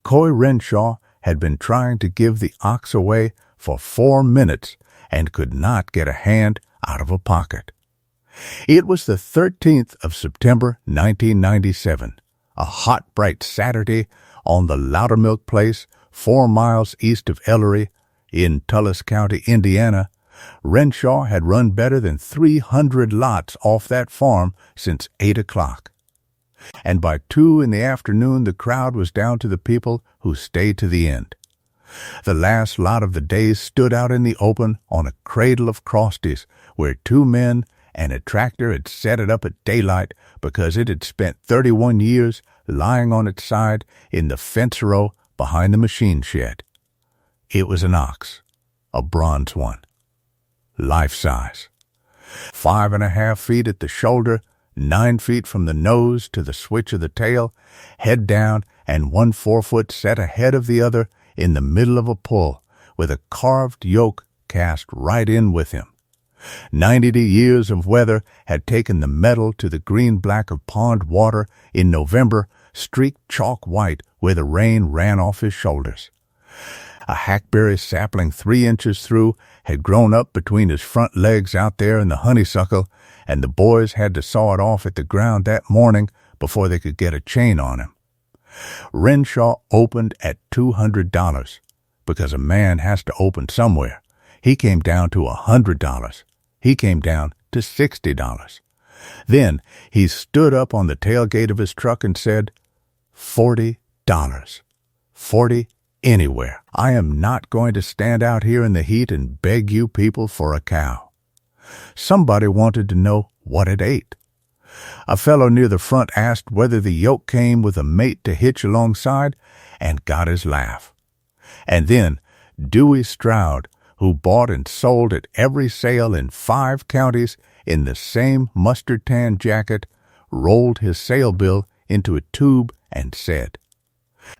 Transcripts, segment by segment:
Coy Renshaw had been trying to give the ox away for 4 minutes and could not get a hand out of a pocket. It was the 13th of September, 1997, a hot, bright Saturday on the Loudermilk Place, 4 miles east of Ellery, in Tullis County, Indiana. Renshaw had run better than 300 lots off that farm since 8 o'clock. And by 2 in the afternoon, the crowd was down to the people who stayed to the end. The last lot of the day stood out in the open on a cradle of crossties, where 2 men and a tractor had set it up at daylight because it had spent 31 years lying on its side in the fencerow behind the machine shed. It was an ox, a bronze one, life-size, 5.5 feet at the shoulder, 9 feet from the nose to the switch of the tail, head down, and 1 forefoot set ahead of the other in the middle of a pull, with a carved yoke cast right in with him. 90 years of weather had taken the metal to the green-black of pond water in November, streaked chalk white where the rain ran off his shoulders. A hackberry sapling 3 inches through had grown up between his front legs out there in the honeysuckle, and the boys had to saw it off at the ground that morning before they could get a chain on him. Renshaw opened at $200, because a man has to open somewhere. He came down to $100. He came down to $60. Then he stood up on the tailgate of his truck and said, $40. 40 anywhere. I am not going to stand out here in the heat and beg you people for a cow. Somebody wanted to know what it ate. A fellow near the front asked whether the yoke came with a mate to hitch alongside, and got his laugh. And then Dewey Stroud, who bought and sold at every sale in 5 counties in the same mustard tan jacket, rolled his sale bill into a tube and said,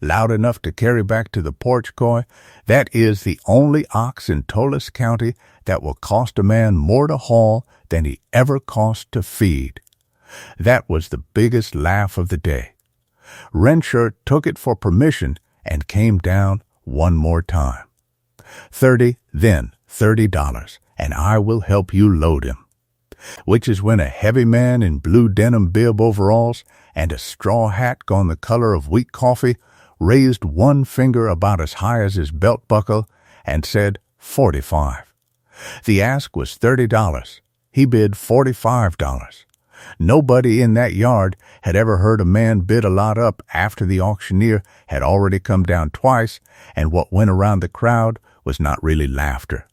loud enough to carry back to the porch, Coy, that is the only ox in Tullis County that will cost a man more to haul than he ever cost to feed. That was the biggest laugh of the day. Renshaw took it for permission and came down one more time. 30, then $30, and I will help you load him. Which is when a heavy man in blue denim bib overalls and a straw hat gone the color of wheat coffee raised one finger about as high as his belt buckle and said 45. The ask was $30. He bid $45. Nobody in that yard had ever heard a man bid a lot up after the auctioneer had already come down twice, and what went around the crowd was not really laughter.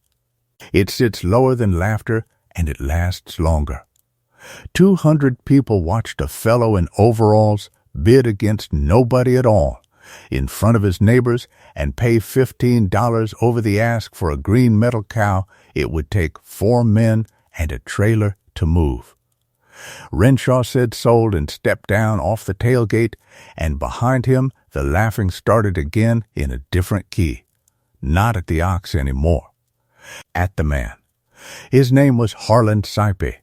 It sits lower than laughter, and it lasts longer. 200 people watched a fellow in overalls bid against nobody at all, in front of his neighbors, and pay $15 over the ask for a green metal cow it would take 4 men and a trailer to move. Renshaw said sold and stepped down off the tailgate, and behind him the laughing started again in a different key. Not at the ox anymore. At the man. His name was Harlan Sipe.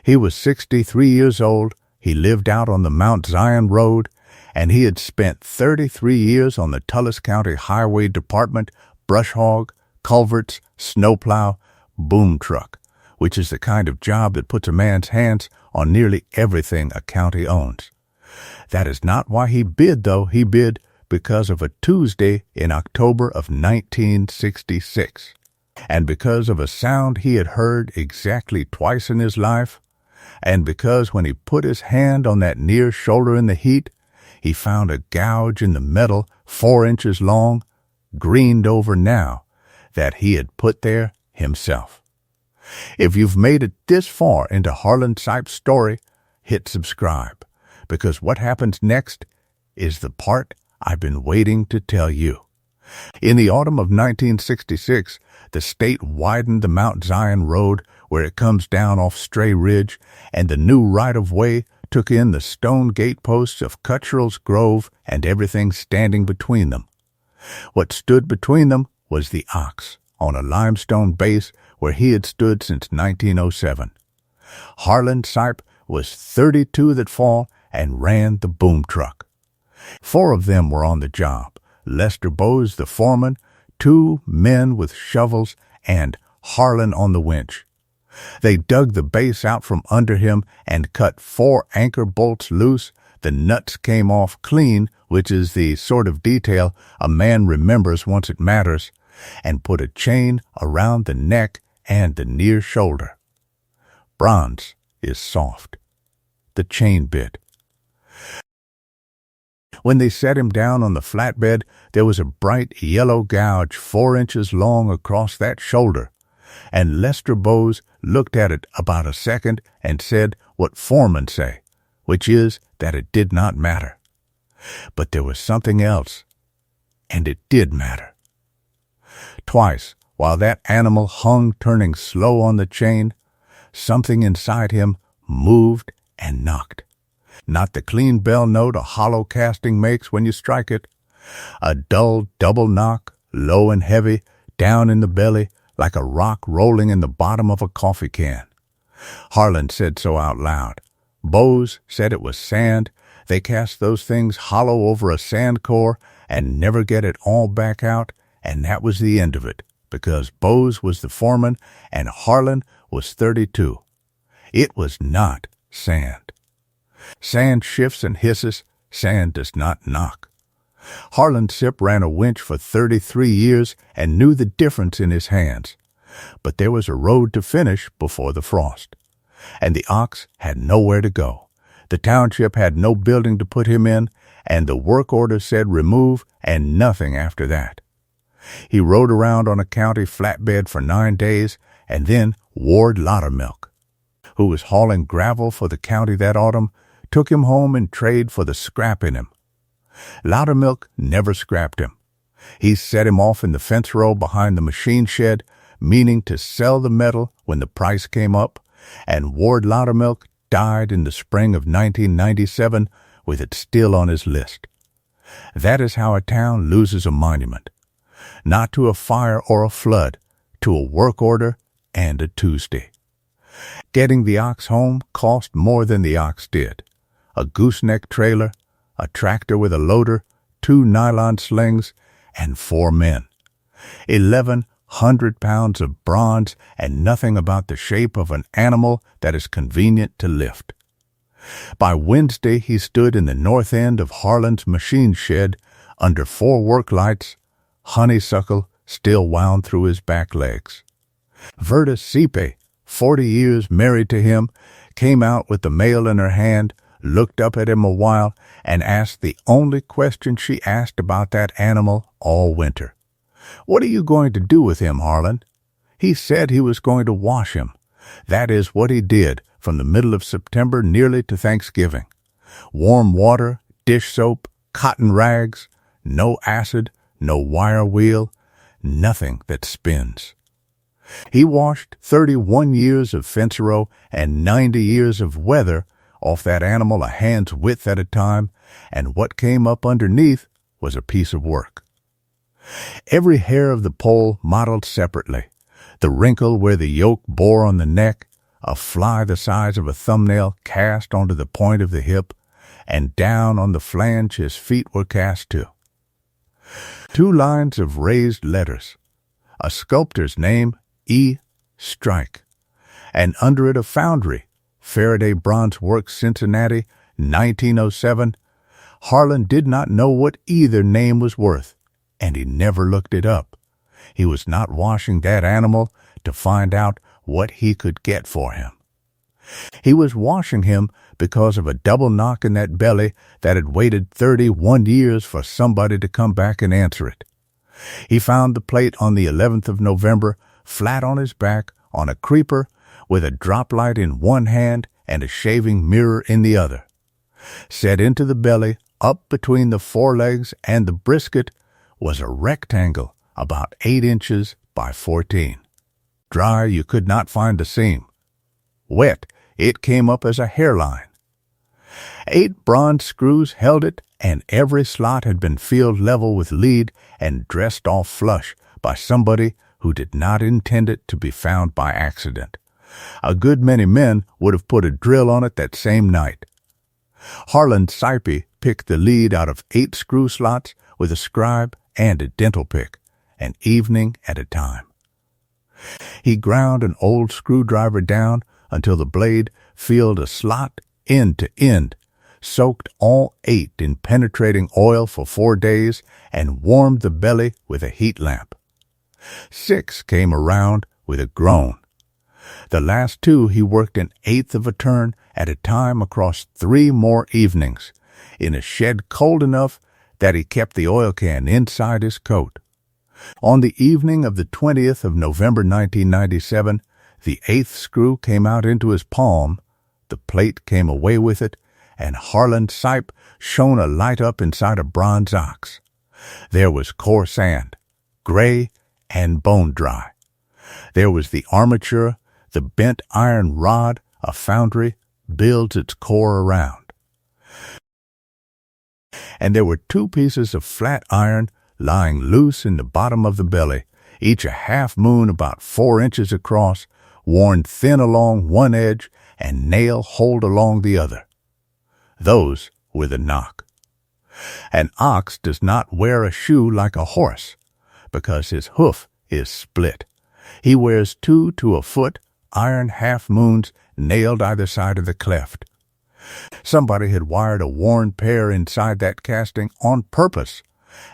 He was 63 years old, he lived out on the Mount Zion Road, and he had spent 33 years on the Tullis County Highway Department, brush hog, culverts, snowplow, boom truck, which is the kind of job that puts a man's hands on nearly everything a county owns. That is not why he bid, though. He bid because of a Tuesday in October of 1966, and because of a sound he had heard exactly twice in his life, and because when he put his hand on that near shoulder in the heat, he found a gouge in the metal 4 inches long, greened over now, that he had put there himself. If you've made it this far into Harlan Sipe's story, hit subscribe, because what happens next is the part I've been waiting to tell you. In the autumn of 1966, the state widened the Mount Zion Road where it comes down off Stray Ridge, and the new right-of-way took in the stone gateposts of Cuttrell's Grove and everything standing between them. What stood between them was the ox, on a limestone base where he had stood since 1907. Harlan Sipe was 32 that fall and ran the boom truck. 4 of them were on the job, Lester Bowes the foreman, 2 men with shovels, and Harlan on the winch. They dug the base out from under him and cut 4 anchor bolts loose. The nuts came off clean, which is the sort of detail a man remembers once it matters, and put a chain around the neck and the near shoulder. Bronze is soft. The chain bit. When they set him down on the flatbed, there was a bright yellow gouge 4 inches long across that shoulder, and Lester Bowes looked at it about a second and said what foremen say, which is that it did not matter. But there was something else, and it did matter. Twice, while that animal hung turning slow on the chain, something inside him moved and knocked. Not the clean bell note a hollow casting makes when you strike it. A dull double knock, low and heavy, down in the belly, like a rock rolling in the bottom of a coffee can. Harlan said so out loud. Bowes said it was sand. They cast those things hollow over a sand core and never get it all back out, and that was the end of it, because Bowes was the foreman and Harlan was 32. It was not sand. Sand shifts and hisses. Sand does not knock. Harlan Sipe ran a winch for 33 years and knew the difference in his hands. But there was a road to finish before the frost, and the ox had nowhere to go. The township had no building to put him in, and the work order said remove and nothing after that. He rode around on a county flatbed for 9 days, and then Ward Loudermilk, who was hauling gravel for the county that autumn, took him home in trade for the scrap in him. Loudermilk never scrapped him. He set him off in the fencerow behind the machine shed, meaning to sell the metal when the price came up, and Ward Loudermilk died in the spring of 1997 with it still on his list. That is how a town loses a monument. Not to a fire or a flood, to a work order and a Tuesday. Getting the ox home cost more than the ox did. A gooseneck trailer, a tractor with a loader, 2 nylon slings, and 4 men. 1,100 pounds of bronze and nothing about the shape of an animal that is convenient to lift. By Wednesday he stood in the north end of Harlan's machine shed under 4 work lights, honeysuckle still wound through his back legs. Verda Sipe, 40 years married to him, came out with the mail in her hand, looked up at him a while, and asked the only question she asked about that animal all winter. "What are you going to do with him, Harlan?" He said he was going to wash him. That is what he did from the middle of September nearly to Thanksgiving. Warm water, dish soap, cotton rags, no acid, no wire wheel, nothing that spins. He washed 31 years of fencerow and 90 years of weather off that animal a hand's width at a time, and what came up underneath was a piece of work. Every hair of the pole modeled separately, the wrinkle where the yoke bore on the neck, a fly the size of a thumbnail cast onto the point of the hip, and down on the flange his feet were cast to. 2 lines of raised letters, a sculptor's name, E. Strike, and under it a foundry, Faraday Bronze Works, Cincinnati, 1907. Harlan did not know what either name was worth, and he never looked it up. He was not washing that animal to find out what he could get for him. He was washing him because of a double knock in that belly that had waited 31 years for somebody to come back and answer it. He found the plate on the 11th of November, flat on his back, on a creeper, with a drop light in one hand and a shaving mirror in the other. Set into the belly, up between the forelegs and the brisket, was a rectangle about 8 inches by 14. Dry, you could not find a seam. Wet, it came up as a hairline. 8 bronze screws held it, and every slot had been filled level with lead and dressed off flush by somebody who did not intend it to be found by accident. A good many men would have put a drill on it that same night. Harlan Sipe picked the lead out of 8 screw slots with a scribe and a dental pick, an evening at a time. He ground an old screwdriver down until the blade filled a slot end to end, soaked all 8 in penetrating oil for 4 days, and warmed the belly with a heat lamp. 6 came around with a groan. The last 2 he worked an eighth of a turn at a time across 3 more evenings, in a shed cold enough that he kept the oil can inside his coat. On the evening of the 20th of November 1997, the 8th screw came out into his palm, the plate came away with it, and Harlan Sipe shone a light up inside a bronze ox. There was coarse sand, gray and bone-dry. There was the armature, the bent iron rod a foundry builds its core around. And there were 2 pieces of flat iron lying loose in the bottom of the belly, each a half moon about 4 inches across, worn thin along one edge and nail-holed along the other. Those were the knock. An ox does not wear a shoe like a horse, because his hoof is split. He wears 2 to a foot iron half-moons nailed either side of the cleft. Somebody had wired a worn pair inside that casting on purpose,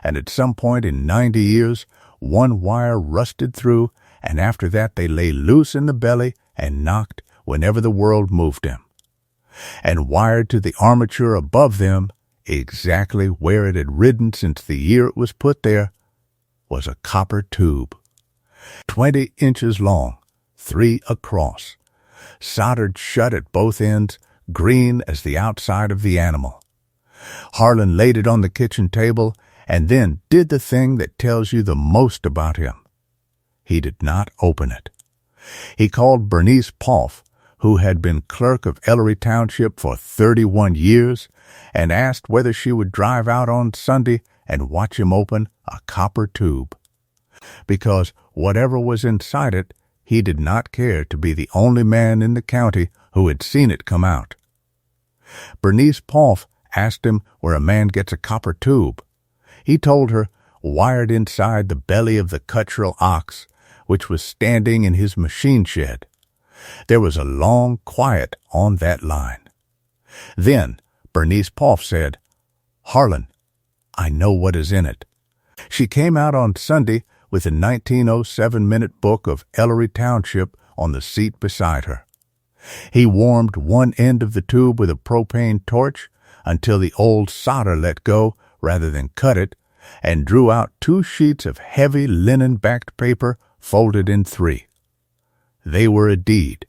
and at some point in 90 years, one wire rusted through, and after that they lay loose in the belly and knocked whenever the world moved them. And wired to the armature above them, exactly where it had ridden since the year it was put there, was a copper tube, 20 inches long, 3 across, soldered shut at both ends, green as the outside of the animal. Harlan laid it on the kitchen table and then did the thing that tells you the most about him. He did not open it. He called Bernice Poff, who had been clerk of Ellery Township for 31 years, and asked whether she would drive out on Sunday and watch him open a copper tube. Because whatever was inside it, he did not care to be the only man in the county who had seen it come out. Bernice Poff asked him where a man gets a copper tube. He told her, wired inside the belly of the Cuttrell ox, which was standing in his machine shed. There was a long quiet on that line. Then Bernice Poff said, "Harlan, I know what is in it." She came out on Sunday with a 1907-minute book of Ellery Township on the seat beside her. He warmed one end of the tube with a propane torch until the old solder let go rather than cut it, and drew out 2 sheets of heavy linen-backed paper folded in 3. They were a deed.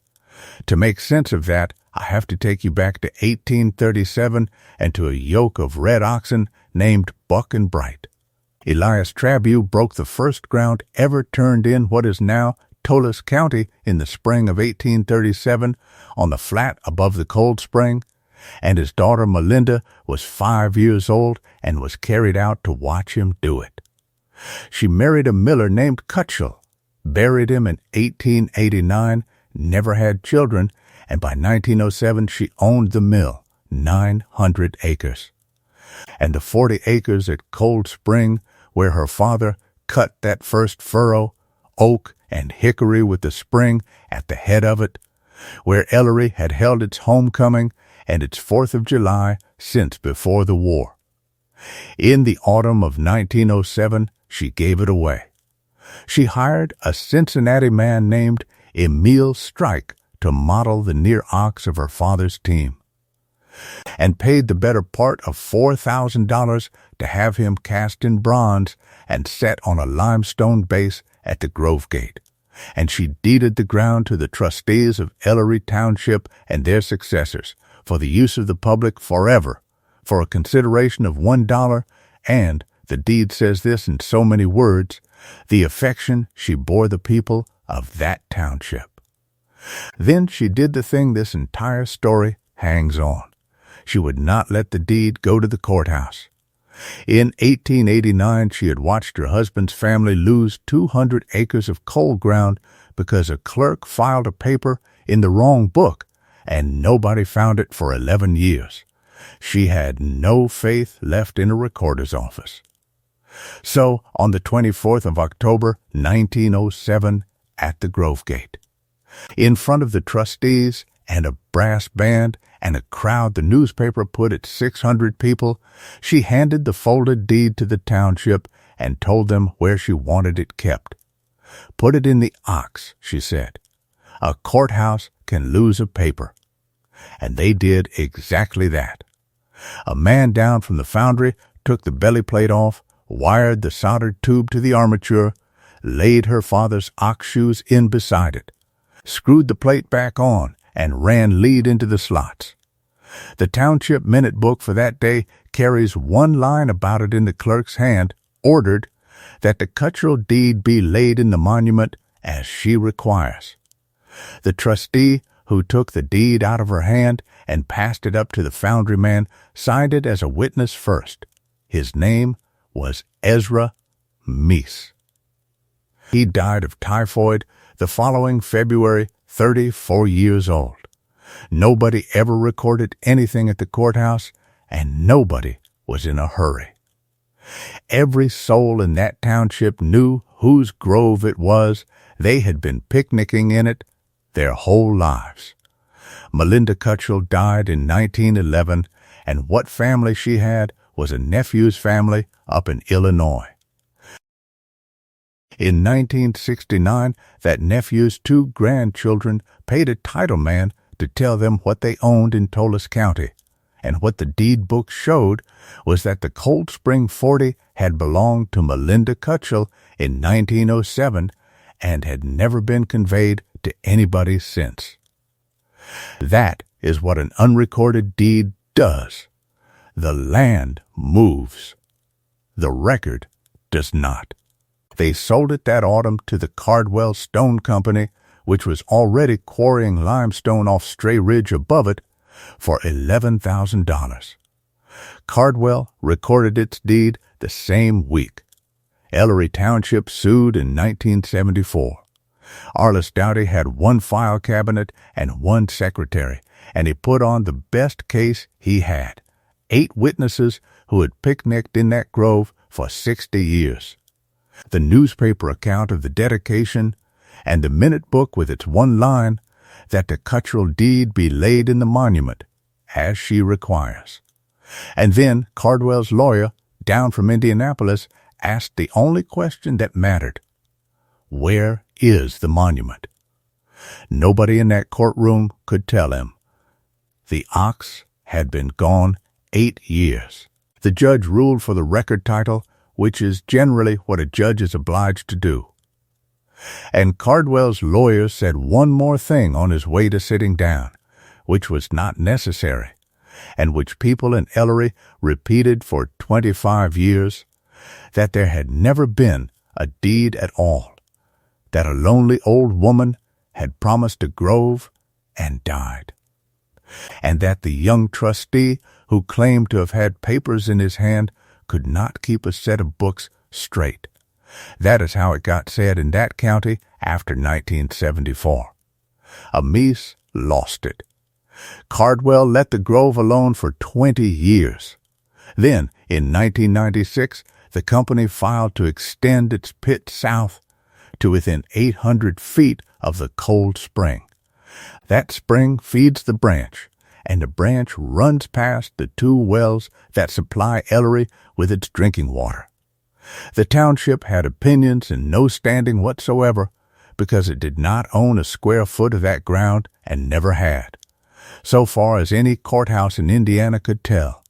To make sense of that, I have to take you back to 1837 and to a yoke of red oxen named Buck and Bright. Elias Trabu broke the first ground ever turned in what is now Tullis County in the spring of 1837 on the flat above the cold spring, and his daughter Melinda was 5 years old and was carried out to watch him do it. She married a miller named Cuttrell, buried him in 1889, never had children, and by 1907 she owned the mill, 900 acres. And the 40 acres at Cold Spring, where her father cut that first furrow, oak and hickory with the spring at the head of it, where Ellery had held its homecoming and its 4th of July since before the war. In the autumn of 1907, she gave it away. She hired a Cincinnati man named Emil Strike to model the near ox of her father's team, and paid the better part of $4,000 to have him cast in bronze and set on a limestone base at the Grove Gate, and she deeded the ground to the trustees of Ellery Township and their successors for the use of the public forever, for a consideration of $1, and, the deed says this in so many words, the affection she bore the people of that township. Then she did the thing this entire story hangs on. She would not let the deed go to the courthouse. In 1889, she had watched her husband's family lose 200 acres of coal ground because a clerk filed a paper in the wrong book, and nobody found it for 11 years. She had no faith left in a recorder's office. So, on the 24th of October, 1907, at the Grove Gate, in front of the trustees and a brass band and a crowd the newspaper put at 600 people, she handed the folded deed to the township and told them where she wanted it kept. "Put it in the ox," she said. "A courthouse can lose a paper." And they did exactly that. A man down from the foundry took the belly plate off, wired the soldered tube to the armature, laid her father's ox shoes in beside it, screwed the plate back on, and ran lead into the slots. The township minute book for that day carries one line about it in the clerk's hand, ordered that the Cuttrell deed be laid in the monument as she requires. The trustee who took the deed out of her hand and passed it up to the foundry man signed it as a witness first. His name was Ezra Meese. He died of typhoid the following February, 34 years old. Nobody ever recorded anything at the courthouse, and nobody was in a hurry. Every soul in that township knew whose grove it was. They had been picnicking in it their whole lives. Melinda Cuttrell died in 1911, and what family she had was a nephew's family up in Illinois. In 1969, that nephew's 2 grandchildren paid a title man to tell them what they owned in Tullis County, and what the deed book showed was that the Cold Spring 40 had belonged to Melinda Cuttrell in 1907 and had never been conveyed to anybody since. That is what an unrecorded deed does. The land moves. The record does not. They sold it that autumn to the Cardwell Stone Company, which was already quarrying limestone off Stray Ridge above it, for $11,000. Cardwell recorded its deed the same week. Ellery Township sued in 1974. Arliss Doughty had 1 file cabinet and 1 secretary, and he put on the best case he had: 8 witnesses who had picnicked in that grove for 60 years. The newspaper account of the dedication, and the minute book with its one line, that the Cuttrell deed be laid in the monument, as she requires. And then Cardwell's lawyer, down from Indianapolis, asked the only question that mattered: where is the monument? Nobody in that courtroom could tell him. The ox had been gone 8 years. The judge ruled for the record title, which is generally what a judge is obliged to do. And Cardwell's lawyer said one more thing on his way to sitting down, which was not necessary, and which people in Ellery repeated for 25 years, that there had never been a deed at all, that a lonely old woman had promised a grove and died, and that the young trustee who claimed to have had papers in his hand could not keep a set of books straight. That is how it got said in that county after 1974. A Meese lost it. Cardwell let the grove alone for 20 years. Then, in 1996, the company filed to extend its pit south to within 800 feet of the cold spring. That spring feeds the branch, and the branch runs past the 2 wells that supply Ellery with its drinking water. The township had opinions and no standing whatsoever, because it did not own a square foot of that ground and never had, so far as any courthouse in Indiana could tell.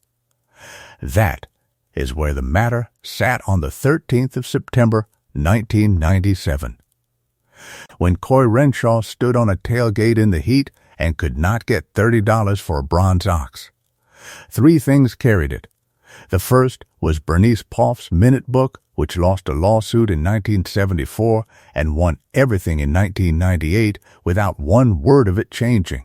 That is where the matter sat on the 13th of September, 1997. When Coy Renshaw stood on a tailgate in the heat and could not get $30 for a bronze ox. 3 things carried it. The first was Bernice Poff's minute book, which lost a lawsuit in 1974 and won everything in 1998 without one word of it changing.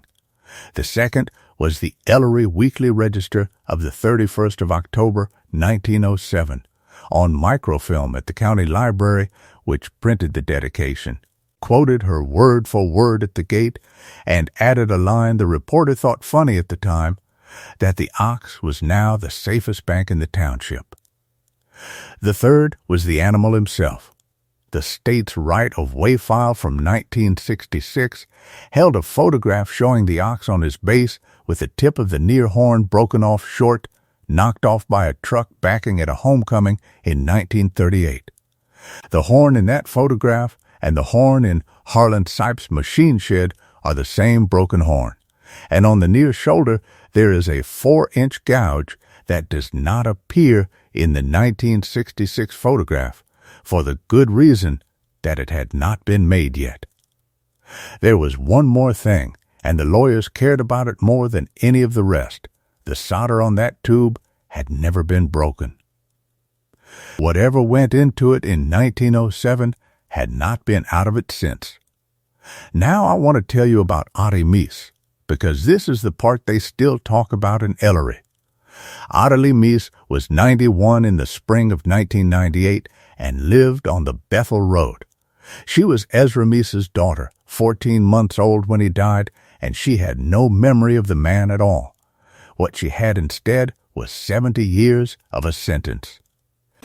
The second was the Ellery Weekly Register of the 31st of October, 1907, on microfilm at the county library, which printed the dedication, quoted her word for word at the gate, and added a line the reporter thought funny at the time, that the ox was now the safest bank in the township. The third was the animal himself. The state's right-of-way file from 1966 held a photograph showing the ox on his base with the tip of the near horn broken off short, knocked off by a truck backing at a homecoming in 1938. The horn in that photograph and the horn in Harlan Sipe's machine shed are the same broken horn, and on the near shoulder there is a 4-inch gouge that does not appear in the 1966 photograph, for the good reason that it had not been made yet. There was one more thing, and the lawyers cared about it more than any of the rest. The solder on that tube had never been broken. Whatever went into it in 1907 had not been out of it since. Now I want to tell you about Ottie Meese, because this is the part they still talk about in Ellery. Ottie Meese was 91 in the spring of 1998 and lived on the Bethel Road. She was Ezra Meese's daughter, 14 months old when he died, and she had no memory of the man at all. What she had instead was 70 years of a sentence.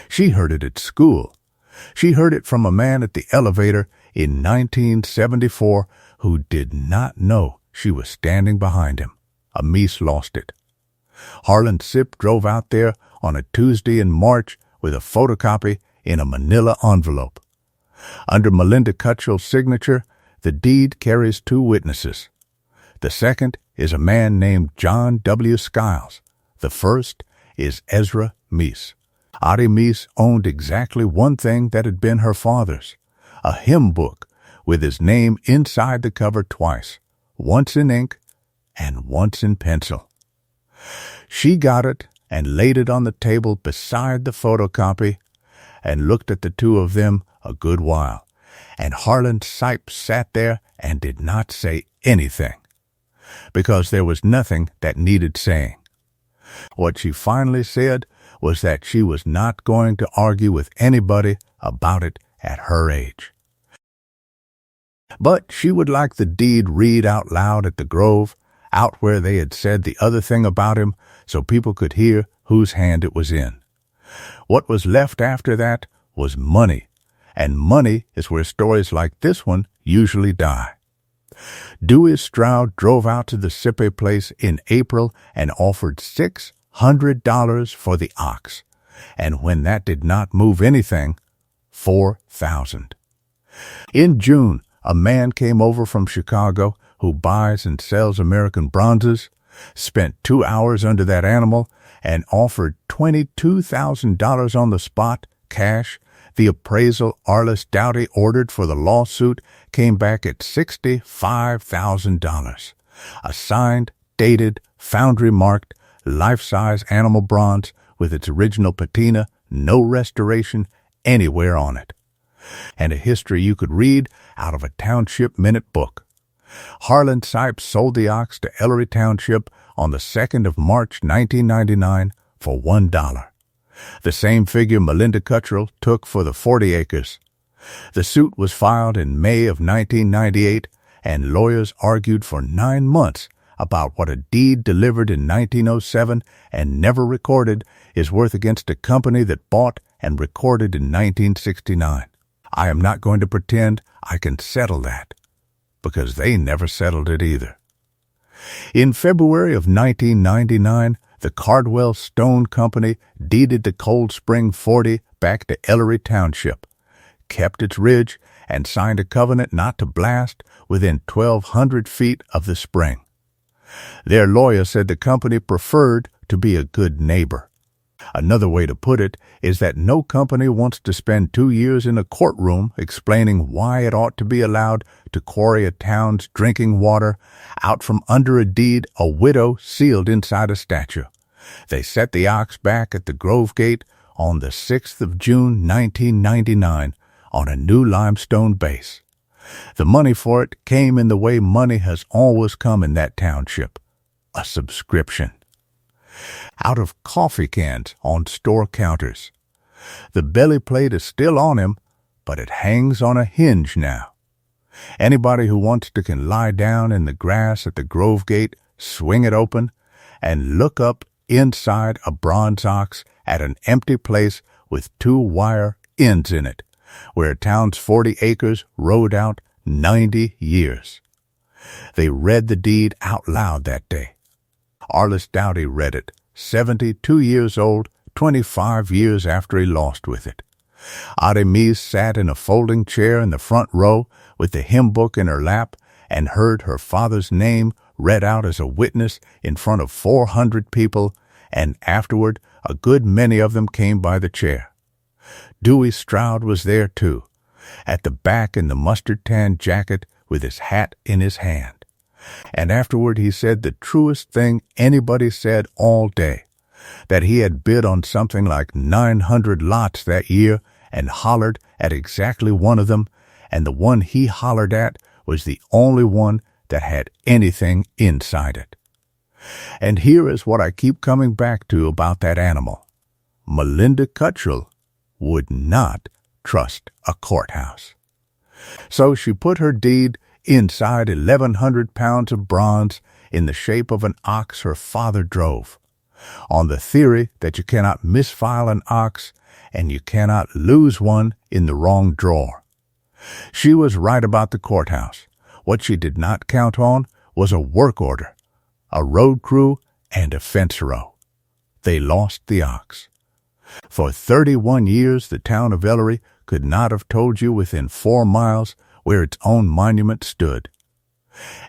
She heard it at school. She heard it from a man at the elevator in 1974 who did not know she was standing behind him. A Meese lost it. Harlan Sipe drove out there on a Tuesday in March with a photocopy in a manila envelope. Under Melinda Cutchell's signature, the deed carries 2 witnesses. The second is a man named John W. Skiles. The first is Ezra Meese. Ottie Meese owned exactly one thing that had been her father's, a hymn book with his name inside the cover twice, once in ink and once in pencil. She got it and laid it on the table beside the photocopy and looked at the two of them a good while, and Harlan Sipe sat there and did not say anything, because there was nothing that needed saying. What she finally said was that she was not going to argue with anybody about it at her age. But she would like the deed read out loud at the Grove, out where they had said the other thing about him, so people could hear whose hand it was in. What was left after that was money, and money is where stories like this one usually die. Dewey Stroud drove out to the Sipe place in April and offered $600 for the ox, and when that did not move anything, $4,000. In June, a man came over from Chicago who buys and sells American bronzes, spent 2 hours under that animal, and offered $22,000 on the spot, cash. The appraisal Arliss Doughty ordered for the lawsuit came back at $65,000. A signed, dated, foundry-marked, life-size animal bronze with its original patina, no restoration anywhere on it. And a history you could read out of a township minute book. Harlan Sipe sold the ox to Ellery Township on the 2nd of March, 1999 for $1. The same figure Melinda Cutchell took for the 40 acres. The suit was filed in May of 1998, and lawyers argued for 9 months about what a deed delivered in 1907 and never recorded is worth against a company that bought and recorded in 1969. I am not going to pretend I can settle that, because they never settled it either. In February of 1999, the Cardwell Stone Company deeded the Cold Spring 40 back to Ellery Township, kept its ridge, and signed a covenant not to blast within 1,200 feet of the spring. Their lawyer said the company preferred to be a good neighbor. Another way to put it is that no company wants to spend 2 years in a courtroom explaining why it ought to be allowed to quarry a town's drinking water out from under a deed a widow sealed inside a statue. They set the ox back at the Grove Gate on the 6th of June, 1999, on a new limestone base. The money for it came in the way money has always come in that township, a subscription. Out of coffee cans on store counters. The belly plate is still on him, but it hangs on a hinge now. Anybody who wants to can lie down in the grass at the Grove Gate, swing it open, and look up inside a bronze ox at an empty place with 2 wire ends in it, where town's 40 acres rode out 90 years. They read the deed out loud that day. Arliss Doughty read it, 72 years old, 25 years after he lost with it. Audie Mies sat in a folding chair in the front row with the hymn book in her lap and heard her father's name read out as a witness in front of 400 people, and afterward a good many of them came by the chair. Dewey Stroud was there too, at the back in the mustard-tan jacket with his hat in his hand. And afterward he said the truest thing anybody said all day, that he had bid on something like 900 lots that year and hollered at exactly one of them, and the one he hollered at was the only one that had anything inside it. And here is what I keep coming back to about that animal. Melinda Cuttrell would not trust a courthouse. So she put her deed inside 1,100 pounds of bronze in the shape of an ox her father drove, on the theory that you cannot misfile an ox and you cannot lose one in the wrong drawer. She was right about the courthouse. What she did not count on was a work order, a road crew, and a fencerow. They lost the ox. For 31 years, the town of Ellery could not have told you within 4 miles where its own monument stood.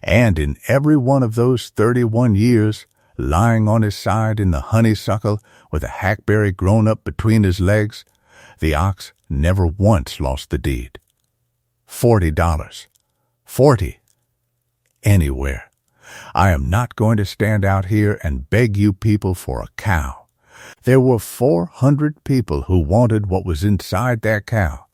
And in every one of those 31 years, lying on his side in the honeysuckle with a hackberry grown up between his legs, the ox never once lost the deed. $40. 40. Anywhere. I am not going to stand out here and beg you people for a cow. There were 400 people who wanted what was inside that cow,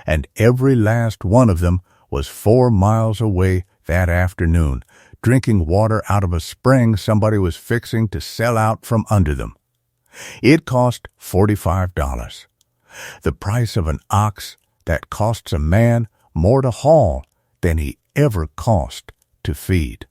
and every last one of them was 4 miles away that afternoon, drinking water out of a spring somebody was fixing to sell out from under them. It cost $45. The price of an ox that costs a man more to haul than he ever cost to feed.